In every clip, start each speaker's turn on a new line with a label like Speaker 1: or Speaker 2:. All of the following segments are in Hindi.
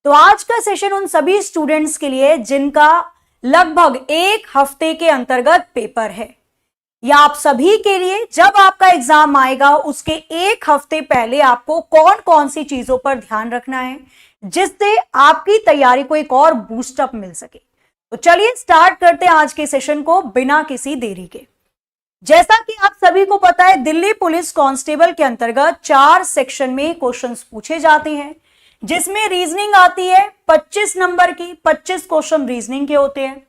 Speaker 1: तो आज का सेशन उन सभी स्टूडेंट्स के लिए जिनका लगभग एक हफ्ते के अंतर्गत पेपर है, या आप सभी के लिए जब आपका एग्जाम आएगा उसके एक हफ्ते पहले आपको कौन कौन सी चीजों पर ध्यान रखना है जिससे आपकी तैयारी को एक और बूस्टअप मिल सके। तो चलिए स्टार्ट करते हैं आज के सेशन को बिना किसी देरी के। जैसा कि आप सभी को पता है, दिल्ली पुलिस कांस्टेबल के अंतर्गत 4 सेक्शन में क्वेश्चंस पूछे जाते हैं, जिसमें रीजनिंग आती है 25 नंबर की, 25 क्वेश्चन रीजनिंग के होते हैं।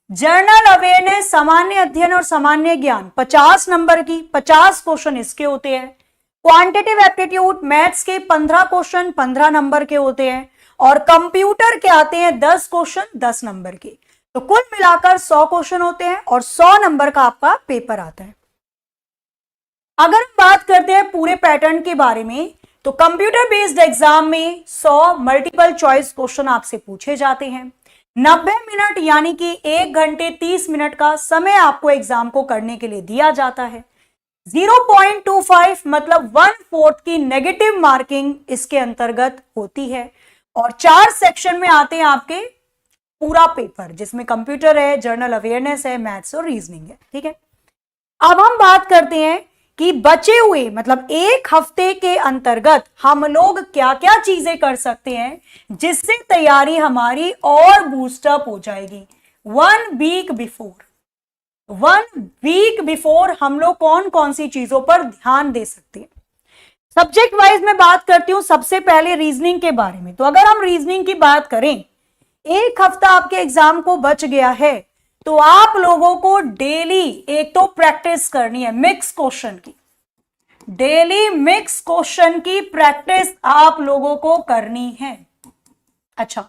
Speaker 1: जनरल अवेयरनेस, सामान्य अध्ययन और सामान्य ज्ञान 50 नंबर की, 50 क्वेश्चन इसके होते हैं। क्वांटिटेटिव एप्टीट्यूड मैथ्स के 15 क्वेश्चन 15 नंबर के होते हैं, और कंप्यूटर के आते हैं 10 क्वेश्चन 10 नंबर के। तो कुल मिलाकर 100 क्वेश्चन होते हैं और 100 नंबर का आपका पेपर आता है। अगर हम बात करते हैं पूरे पैटर्न के बारे में, तो कंप्यूटर बेस्ड एग्जाम में 100 मल्टीपल चॉइस क्वेश्चन आपसे पूछे जाते हैं। 90 मिनट यानी कि 1 घंटे 30 मिनट का समय आपको एग्जाम को करने के लिए दिया जाता है। 0.25 मतलब 1/4 की नेगेटिव मार्किंग इसके अंतर्गत होती है, और 4 सेक्शन में आते हैं आपके पूरा पेपर, जिसमें कंप्यूटर है, जर्नल अवेयरनेस है, मैथ्स और रीजनिंग है। ठीक है, अब हम बात करते हैं कि बचे हुए मतलब एक हफ्ते के अंतर्गत हम लोग क्या क्या चीजें कर सकते हैं जिससे तैयारी हमारी और बूस्टअप हो जाएगी। 1 वीक बिफोर हम लोग कौन कौन सी चीजों पर ध्यान दे सकते हैं। सब्जेक्ट वाइज में बात करती हूं सबसे पहले रीजनिंग के बारे में। तो अगर हम रीजनिंग की बात करें, एक हफ्ता आपके एग्जाम को बच गया है, तो आप लोगों को डेली एक तो प्रैक्टिस करनी है मिक्स क्वेश्चन की। डेली मिक्स क्वेश्चन की प्रैक्टिस आप लोगों को करनी है। अच्छा,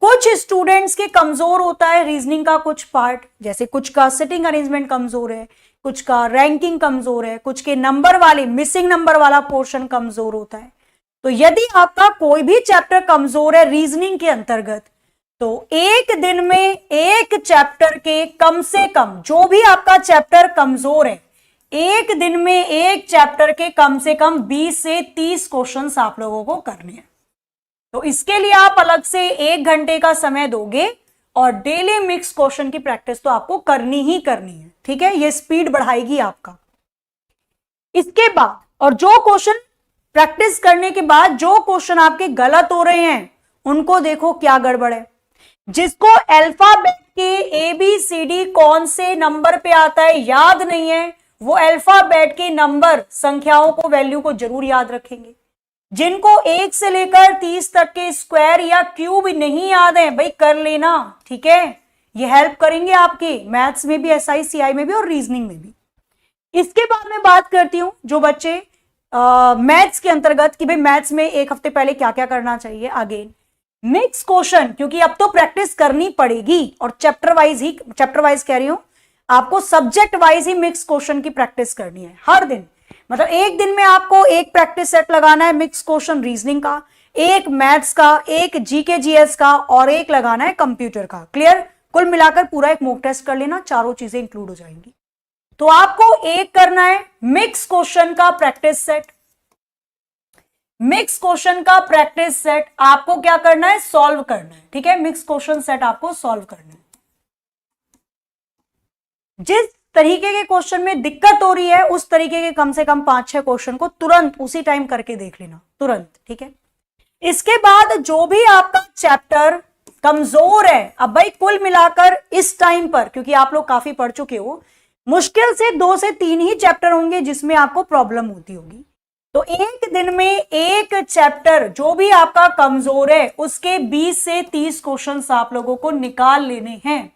Speaker 1: कुछ स्टूडेंट्स के कमजोर होता है रीजनिंग का कुछ पार्ट, जैसे कुछ का सिटिंग अरेंजमेंट कमजोर है, कुछ का रैंकिंग कमजोर है, कुछ के नंबर वाले मिसिंग नंबर वाला पोर्शन कमजोर होता है। तो यदि आपका कोई भी चैप्टर कमजोर है रीजनिंग के अंतर्गत, तो एक दिन में एक चैप्टर के कम से कम, जो भी आपका चैप्टर कमजोर है, एक दिन में एक चैप्टर के कम से कम 20 से 30 क्वेश्चंस आप लोगों को करने हैं। तो इसके लिए आप अलग से 1 घंटे का समय दोगे, और डेली मिक्स क्वेश्चन की प्रैक्टिस तो आपको करनी ही करनी है। ठीक है, ये स्पीड बढ़ाएगी आपका। इसके बाद, और जो क्वेश्चन प्रैक्टिस करने के बाद जो क्वेश्चन आपके गलत हो रहे हैं, उनको देखो क्या गड़बड़ है। जिसको अल्फाबेट के ABCD कौन से नंबर पे आता है याद नहीं है, वो अल्फाबेट के नंबर, संख्याओं को, वैल्यू को जरूर याद रखेंगे। जिनको 1 से लेकर 30 तक के स्क्वायर या क्यूब नहीं याद है, भाई कर लेना। ठीक है, ये हेल्प करेंगे आपके मैथ्स में भी, SI CI में भी और रीजनिंग में भी। इसके बाद मैं बात करती हूं जो बच्चे मैथ्स के अंतर्गत कि भाई मैथ्स में एक हफ्ते पहले क्या क्या करना चाहिए। अगेन मिक्स क्वेश्चन, क्योंकि अब तो प्रैक्टिस करनी पड़ेगी, और चैप्टर वाइज कह रही हूं, आपको सब्जेक्ट वाइज ही मिक्स क्वेश्चन की प्रैक्टिस करनी है हर दिन। मतलब एक दिन में आपको एक प्रैक्टिस सेट लगाना है मिक्स क्वेश्चन रीजनिंग का, एक मैथ्स का, एक GK GS का, और एक लगाना है कंप्यूटर का। क्लियर? कुल मिलाकर पूरा एक मॉक टेस्ट कर लेना, चारों चीजें इंक्लूड हो जाएंगी। तो आपको एक करना है मिक्स क्वेश्चन का प्रैक्टिस सेट। मिक्स क्वेश्चन का प्रैक्टिस सेट आपको क्या करना है, सॉल्व करना है। ठीक है, मिक्स क्वेश्चन सेट आपको सॉल्व करना है। जिस तरीके के क्वेश्चन में दिक्कत हो रही है, उस तरीके के कम से कम 5-6 क्वेश्चन को तुरंत उसी टाइम करके देख लेना, तुरंत। ठीक है, इसके बाद जो भी आपका चैप्टर कमजोर है, अब भाई कुल मिलाकर इस टाइम पर, क्योंकि आप लोग काफी पढ़ चुके हो, मुश्किल से 2 से 3 ही चैप्टर होंगे जिसमें आपको प्रॉब्लम होती होगी। तो एक दिन में एक चैप्टर जो भी आपका कमजोर है, उसके 20 से 30 क्वेश्चंस आप लोगों को निकाल लेने हैं।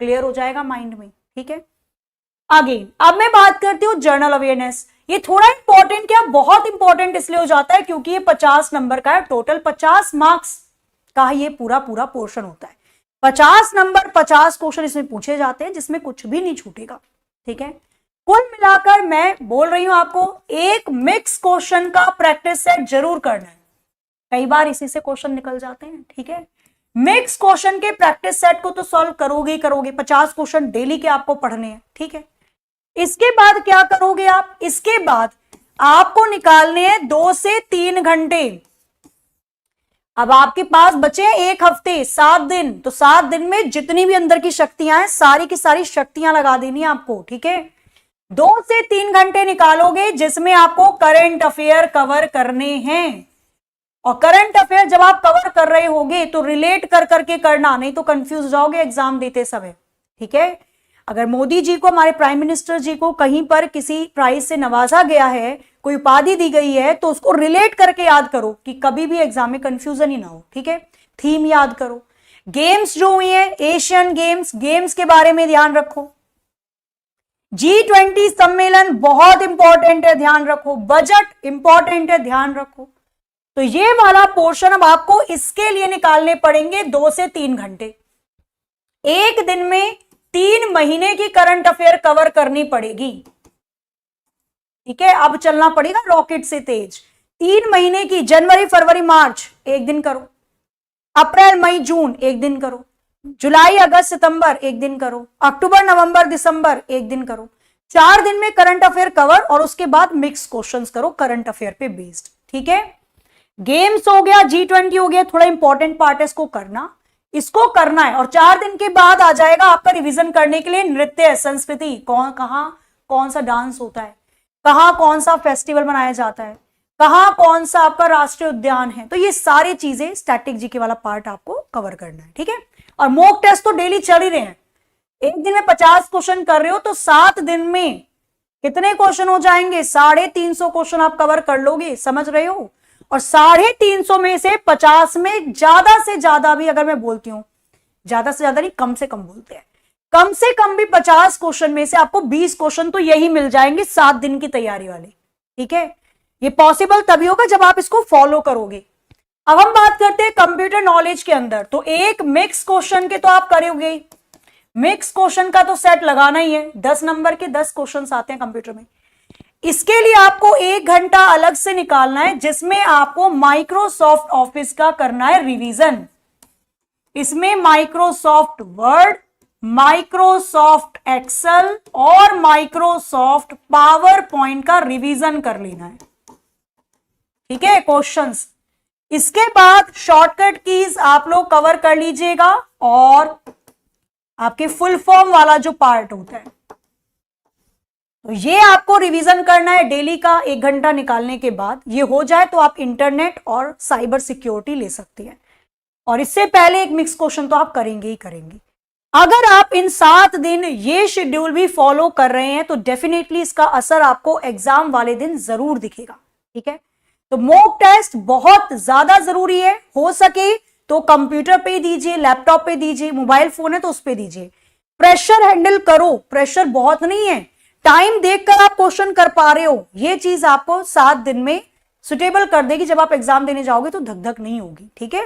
Speaker 1: क्लियर हो जाएगा माइंड में? ठीक है, अगेन अब मैं बात करती हूं जर्नल अवेयरनेस। ये थोड़ा इंपॉर्टेंट, क्या बहुत इंपॉर्टेंट इसलिए हो जाता है क्योंकि ये 50 नंबर का है, टोटल 50 मार्क्स का ये पूरा पोर्शन होता है। 50 नंबर 50 क्वेश्चन इसमें पूछे जाते हैं, जिसमें कुछ भी नहीं छूटेगा। ठीक है, कुल मिलाकर मैं बोल रही हूं आपको, एक मिक्स क्वेश्चन का प्रैक्टिस सेट जरूर करना है। कई बार इसी से क्वेश्चन निकल जाते हैं। ठीक है, मिक्स क्वेश्चन के प्रैक्टिस सेट को तो सॉल्व करोगे ही करोगे, 50 क्वेश्चन डेली के आपको पढ़ने हैं। ठीक है, इसके बाद क्या करोगे आप, इसके बाद आपको निकालने हैं 2 से 3 घंटे अब आपके पास बचे हैं 1 हफ्ते, 7 दिन, तो 7 दिन में जितनी भी अंदर की शक्तियां हैं सारी की सारी शक्तियां लगा देनी है आपको, ठीक है। 2 से 3 घंटे निकालोगे जिसमें आपको करंट अफेयर कवर करने हैं। और करंट अफेयर जब आप कवर कर रहे होगे तो रिलेट कर करके करना, नहीं तो कंफ्यूज जाओगे एग्जाम देते समय, ठीक है। अगर मोदी जी को, हमारे प्राइम मिनिस्टर जी को कहीं पर किसी प्राइज से नवाजा गया है, कोई उपाधि दी गई है, तो उसको रिलेट करके याद करो कि कभी भी एग्जाम में कंफ्यूजन ही ना हो, ठीक है। थीम याद करो। गेम्स जो हुई है, एशियन गेम्स, गेम्स के बारे में ध्यान रखो। G20 सम्मेलन बहुत इंपॉर्टेंट है, ध्यान रखो। बजट इंपॉर्टेंट है, ध्यान रखो। तो ये वाला पोर्शन अब आपको इसके लिए निकालने पड़ेंगे 2 से 3 घंटे। एक दिन में 3 महीने की करंट अफेयर कवर करनी पड़ेगी, ठीक है। अब चलना पड़ेगा रॉकेट से तेज। 3 महीने की, जनवरी फरवरी मार्च 1 दिन करो, अप्रैल मई जून 1 दिन करो, जुलाई अगस्त सितंबर 1 दिन करो, अक्टूबर नवंबर दिसंबर 1 दिन करो। 4 दिन में करंट अफेयर कवर, और उसके बाद मिक्स क्वेश्चंस करो करंट अफेयर पे बेस्ड, ठीक है। गेम्स हो गया, G20 हो गया, थोड़ा इंपॉर्टेंट पार्ट है, इसको करना है। और 4 दिन के बाद आ जाएगा आपका रिवीजन करने के लिए नृत्य, संस्कृति, कौन सा डांस होता है, कहां कौन सा फेस्टिवल मनाया जाता है, कहां कौन सा आपका राष्ट्रीय उद्यान है। तो ये सारी चीजें स्टैटिक जीके वाला पार्ट आपको कवर करना है, ठीक है। और मॉक टेस्ट तो डेली चल ही रहे हैं। एक दिन में 50 क्वेश्चन कर रहे हो तो 7 दिन में कितने क्वेश्चन हो जाएंगे? 350 क्वेश्चन आप कवर कर लोगे, समझ रहे हो। और 350 में से 50 में ज्यादा से ज्यादा भी, अगर मैं बोलती हूं, ज्यादा से ज्यादा नहीं, कम से कम बोलते हैं, कम से कम भी 50 क्वेश्चन में से आपको 20 क्वेश्चन तो यही मिल जाएंगे 7 दिन की तैयारी वाले, ठीक है। ये पॉसिबल तभी होगा जब आप इसको फॉलो करोगे। अब हम बात करते हैं कंप्यूटर नॉलेज के अंदर। तो एक मिक्स क्वेश्चन के तो आप करोगे, मिक्स क्वेश्चन का तो सेट लगाना ही है। 10 नंबर के 10 क्वेश्चन आते हैं कंप्यूटर में। इसके लिए आपको 1 घंटा अलग से निकालना है, जिसमें आपको माइक्रोसॉफ्ट ऑफिस का करना है रिवीजन। इसमें माइक्रोसॉफ्ट वर्ड, माइक्रोसॉफ्ट एक्सेल और माइक्रोसॉफ्ट पावर पॉइंट का रिवीजन कर लेना है, ठीक है, क्वेश्चंस। इसके बाद शॉर्टकट कीज आप लोग कवर कर लीजिएगा, और आपके फुल फॉर्म वाला जो पार्ट होता है, तो ये आपको रिवीजन करना है डेली का 1 घंटा निकालने के बाद। ये हो जाए तो आप इंटरनेट और साइबर सिक्योरिटी ले सकते हैं। और इससे पहले एक मिक्स क्वेश्चन तो आप करेंगे ही करेंगे। अगर आप इन 7 दिन ये शेड्यूल भी फॉलो कर रहे हैं तो डेफिनेटली इसका असर आपको एग्जाम वाले दिन जरूर दिखेगा, ठीक है। तो मॉक टेस्ट बहुत ज्यादा जरूरी है। हो सके तो कंप्यूटर पे दीजिए, लैपटॉप पे दीजिए, मोबाइल फोन है तो उस पे दीजिए। प्रेशर हैंडल करो, प्रेशर बहुत नहीं है, टाइम देखकर आप क्वेश्चन कर पा रहे हो, ये चीज आपको 7 दिन में सुटेबल कर देगी। जब आप एग्जाम देने जाओगे तो धक धक नहीं होगी, ठीक है।